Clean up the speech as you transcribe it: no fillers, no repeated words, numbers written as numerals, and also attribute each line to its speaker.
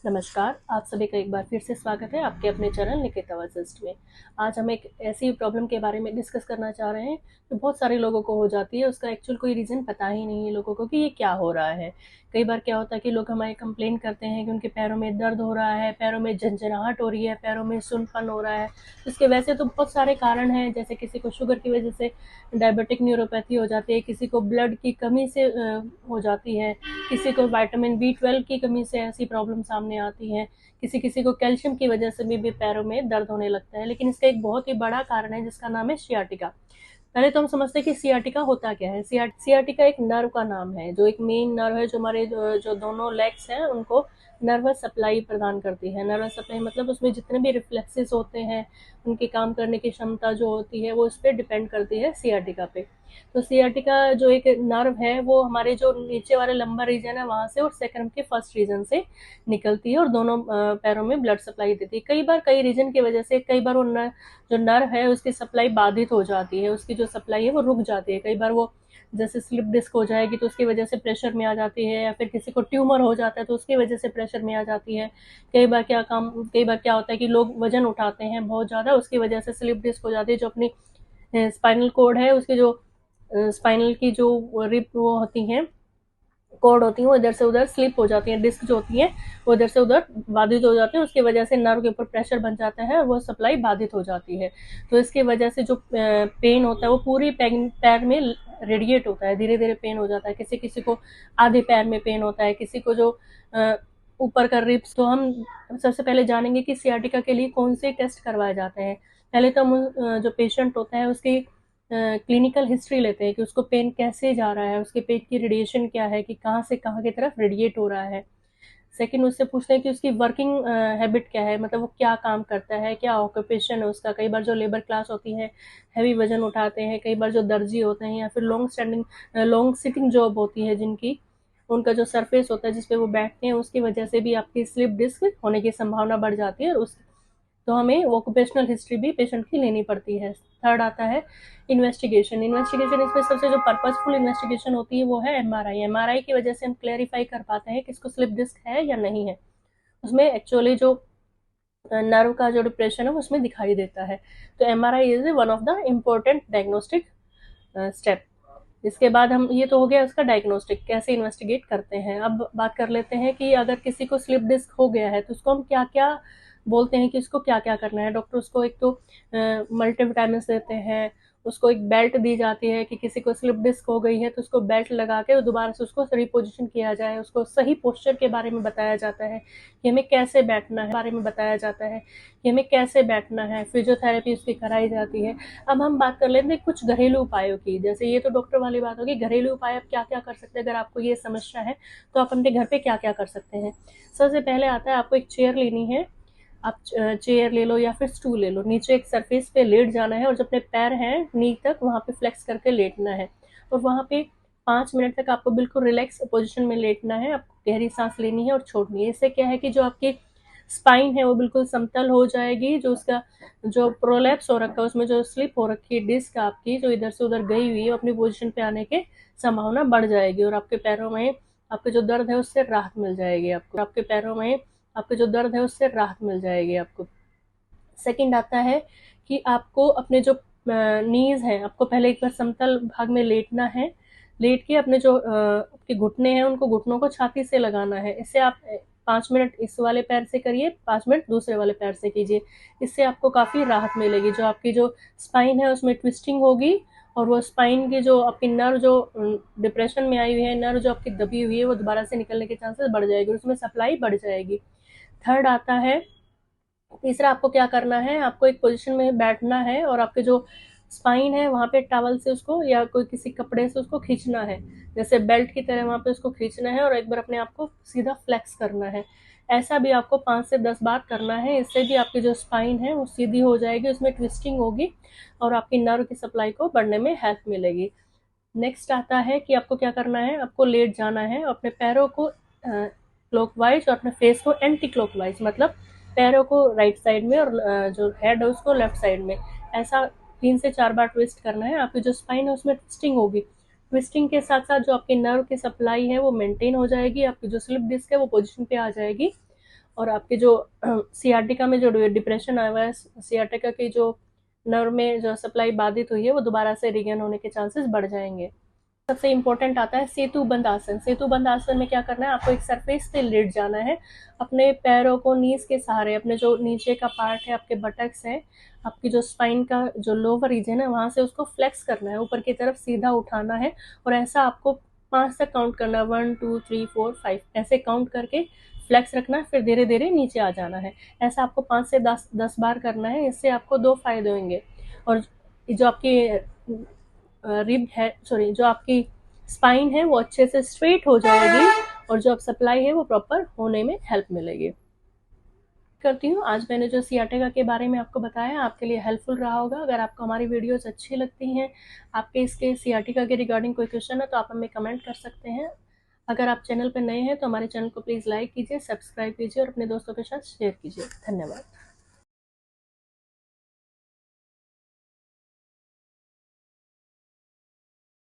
Speaker 1: नमस्कार, आप सभी का एक बार फिर से स्वागत है आपके अपने चैनल निकिता असिस्ट में। आज हम एक ऐसी प्रॉब्लम के बारे में डिस्कस करना चाह रहे हैं, जो बहुत सारे लोगों को हो जाती है, उसका एक्चुअल कोई रीज़न पता ही नहीं है लोगों को कि ये क्या हो रहा है। कई बार क्या होता है कि लोग हमारे कंप्लेन करते हैं कि उनके पैरों में दर्द हो रहा है, पैरों में झनझनाहट हो रही है, पैरों में सुन्नपन हो रहा है। इसके वैसे तो बहुत सारे कारण हैं, जैसे किसी को शुगर की वजह से डायबिटिक न्यूरोपैथी हो जाती है, किसी को ब्लड की कमी से हो जाती है, किसी को विटामिन B12 की कमी से ऐसी प्रॉब्लम सामने आती है, किसी-किसी को कैल्शियम की वजह से भी पैरों में दर्द होने लगता है। लेकिन इसका एक बहुत ही बड़ा कारण है जिसका नाम है सियाटिका। पहले तो हम समझते हैं कि सियाटिका होता क्या है। सियाटिका एक नर्व का नाम है, जो एक मेन नर्व है जो हमारे जो दोनों लेग्स हैं उनको नर्वस सप्लाई प्रदान करती है। नर्वस सप्लाई मतलब उसमें जितने भी रिफ्लेक्सेस होते हैं, उनके काम करने की क्षमता जो होती है वो इस पे डिपेंड करती है सियाटिका पे। तो सियाटिका जो एक नर्व है वो हमारे जो नीचे वाले लंबर रीजन है वहाँ से और सेक्रम के फर्स्ट रीजन से निकलती है और दोनों पैरों में ब्लड सप्लाई देती है। कई बार कई रीजन की वजह से कई बार वो जो नर्व है उसकी सप्लाई बाधित हो जाती है, उसकी जो सप्लाई है वो रुक जाती है। कई बार वो जैसे स्लिप डिस्क हो जाएगी तो उसकी वजह से प्रेशर में आ जाती है, या फिर किसी को ट्यूमर हो जाता है तो उसकी वजह से प्रेशर में आ जाती है। कई बार क्या होता है कि लोग वजन उठाते हैं बहुत ज़्यादा, उसकी वजह से स्लिप डिस्क हो जाती है। जो अपनी स्पाइनल कोड है उसकी जो स्पाइनल की जो रिप वो होती हैं, कॉर्ड होती हैं, वो इधर से उधर स्लिप हो जाती हैं। डिस्क जो होती हैं वो इधर से उधर बाधित हो जाती है, उसकी वजह से नर्व के ऊपर प्रेशर बन जाता है और वो सप्लाई बाधित हो जाती है। तो इसकी वजह से जो पेन होता है वो पूरी पैर में रेडिएट होता है, धीरे धीरे पेन हो जाता है। किसी किसी को आधे पैर में पेन होता है, किसी को जो ऊपर का रिब्स। तो हम सबसे पहले जानेंगे कि सियाटिका के लिए कौन से टेस्ट करवाए जाते हैं। पहले तो हम जो पेशेंट होता है उसकी क्लिनिकल हिस्ट्री लेते हैं कि उसको पेन कैसे जा रहा है, उसके पेट की रेडिएशन क्या है, कि कहाँ से कहाँ की तरफ रेडिएट हो रहा है। सेकंड उससे पूछते हैं कि उसकी वर्किंग हैबिट क्या है, मतलब वो क्या काम करता है, क्या ऑक्यूपेशन है उसका। कई बार जो लेबर क्लास होती है हैवी वजन उठाते हैं, कई बार जो दर्जी होते हैं या फिर लॉन्ग सिटिंग जॉब होती है जिनकी, उनका जो सरफेस होता है जिस पे वो बैठते हैं उसकी वजह से भी आपकी स्लिप डिस्क होने की संभावना बढ़ जाती है। और उस तो हमें ऑक्यूपेशनल हिस्ट्री भी पेशेंट की लेनी पड़ती है। थर्ड आता है इन्वेस्टिगेशन। इन्वेस्टिगेशन इसमें सबसे जो पर्पसफुल इन्वेस्टिगेशन होती है वो है एमआरआई। एमआरआई की वजह से हम क्लैरिफाई कर पाते हैं कि इसको स्लिप डिस्क है या नहीं है। उसमें एक्चुअली जो नर्व का जो डिप्रेशन है उसमें दिखाई देता है। तो MRI is one of the important diagnostic step. इसके बाद हम, ये तो हो गया उसका डायग्नोस्टिक, कैसे इन्वेस्टिगेट करते हैं। अब बात कर लेते हैं कि अगर किसी को स्लिप डिस्क हो गया है तो उसको हम क्या क्या बोलते हैं कि उसको क्या क्या करना है। डॉक्टर उसको एक तो मल्टीविटामिन देते हैं, उसको एक बेल्ट दी जाती है कि किसी को स्लिप डिस्क हो गई है तो उसको बेल्ट लगा के दोबारा से उसको रिपोजिशन किया जाए। उसको सही पोस्चर के बारे में बताया जाता है कि हमें कैसे बैठना है, बारे में बताया जाता है कि हमें कैसे बैठना है। फिजियोथेरेपी उसकी कराई जाती है। अब हम बात कर लेते हैं कुछ घरेलू उपायों की। जैसे ये तो डॉक्टर वाली बात होगी, घरेलू उपाय आप क्या क्या कर सकते हैं। अगर आपको ये समस्या है तो आप अपने घर पे क्या क्या कर सकते हैं। सबसे पहले आता है आपको एक चेयर लेनी है। आप चेयर ले लो या फिर स्टूल ले लो, नीचे एक सरफेस पे लेट जाना है और जो अपने पैर हैं नी तक वहाँ पे फ्लेक्स करके लेटना है। और वहाँ पे 5 मिनट तक आपको बिल्कुल रिलैक्स पोजीशन में लेटना है। आपको गहरी सांस लेनी है और छोड़नी है। इससे क्या है कि जो आपकी स्पाइन है वो बिल्कुल समतल हो जाएगी। जो उसका जो प्रोलैप्स हो रखा है, उसमें जो स्लिप हो रखी है डिस्क आपकी, जो इधर से उधर गई हुई है, अपनी पोजीशन पे आने की संभावना बढ़ जाएगी और आपके पैरों में आपके जो दर्द है उससे राहत मिल जाएगी आपको। आपके पैरों में आपके जो दर्द है उससे राहत मिल जाएगी आपको। सेकंड आता है कि आपको अपने जो नीज हैं, आपको पहले एक बार समतल भाग में लेटना है। लेट के अपने जो आपके घुटने हैं उनको, घुटनों को छाती से लगाना है। इससे आप 5 मिनट इस वाले पैर से करिए, 5 मिनट दूसरे वाले पैर से कीजिए। इससे आपको काफ़ी राहत मिलेगी। जो आपकी जो स्पाइन है उसमें ट्विस्टिंग होगी और वो स्पाइन की जो आपकी नर्व जो डिप्रेशन में आई हुई है, नर्व जो आपकी दबी हुई है, वो दोबारा से निकलने के चांसेस बढ़ जाएगी और उसमें सप्लाई बढ़ जाएगी। थर्ड आता है, तीसरा आपको क्या करना है, आपको एक पोजीशन में बैठना है और आपके जो स्पाइन है वहाँ पे टॉवल से उसको या कोई किसी कपड़े से उसको खींचना है, जैसे बेल्ट की तरह वहाँ पे उसको खींचना है और एक बार अपने आप को सीधा फ्लेक्स करना है। ऐसा भी आपको 5 से 10 बार करना है। इससे भी आपकी जो स्पाइन है वो सीधी हो जाएगी, उसमें ट्विस्टिंग होगी और आपकी नर्व की सप्लाई को बढ़ने में हेल्प मिलेगी। नेक्स्ट आता है कि आपको क्या करना है, आपको लेट जाना है, अपने पैरों को क्लॉकवाइज और अपने फेस को एंटी क्लॉकवाइज, मतलब पैरों को राइट साइड में और जो हेड है उसको लेफ्ट साइड में, ऐसा 3 से 4 बार ट्विस्ट करना है। आपकी जो स्पाइन है उसमें ट्विस्टिंग होगी। ट्विस्टिंग के साथ साथ जो आपकी नर्व की सप्लाई है वो मेंटेन हो जाएगी, आपकी जो स्लिप डिस्क है वो पोजीशन पे आ जाएगी और आपके जो सियाटिका में जो डिप्रेशन आया हुआ है, सियाटिका की जो नर्व में जो सप्लाई बाधित हुई है वो दोबारा से रिगेन होने के चांसेस बढ़ जाएंगे। सबसे इम्पोर्टेंट आता है सेतु बंद आसन। सेतु बंद आसन में क्या करना है, आपको एक सरफेस पे लेट जाना है, अपने पैरों को नीज के सहारे, अपने जो नीचे का पार्ट है, आपके बटक्स है, आपकी जो स्पाइन का जो लोअर रीजन है वहां से उसको फ्लेक्स करना है, ऊपर की तरफ सीधा उठाना है। और ऐसा आपको 5 तक काउंट करना है, 1 2 3 4 5 ऐसे काउंट करके फ्लेक्स रखना है, फिर धीरे धीरे नीचे आ जाना है। ऐसा आपको 5 से 10 बार करना है। इससे आपको 2 फायदे होंगे, और जो आपकी रिब है, सॉरी, जो आपकी स्पाइन है वो अच्छे से स्ट्रेट हो जाएगी, और जो अब सप्लाई है वो प्रॉपर होने में हेल्प मिलेगी। करती हूँ आज मैंने जो सियाटिका के बारे में आपको बताया आपके लिए हेल्पफुल रहा होगा। अगर आपको हमारी वीडियोस अच्छी लगती हैं, आपके इसके सियाटिका के रिगार्डिंग कोई क्वेश्चन है तो आप हमें कमेंट कर सकते हैं। अगर आप चैनल पर नए हैं तो हमारे चैनल को प्लीज़ लाइक कीजिए, सब्सक्राइब कीजिए और अपने दोस्तों के साथ शेयर कीजिए। धन्यवाद।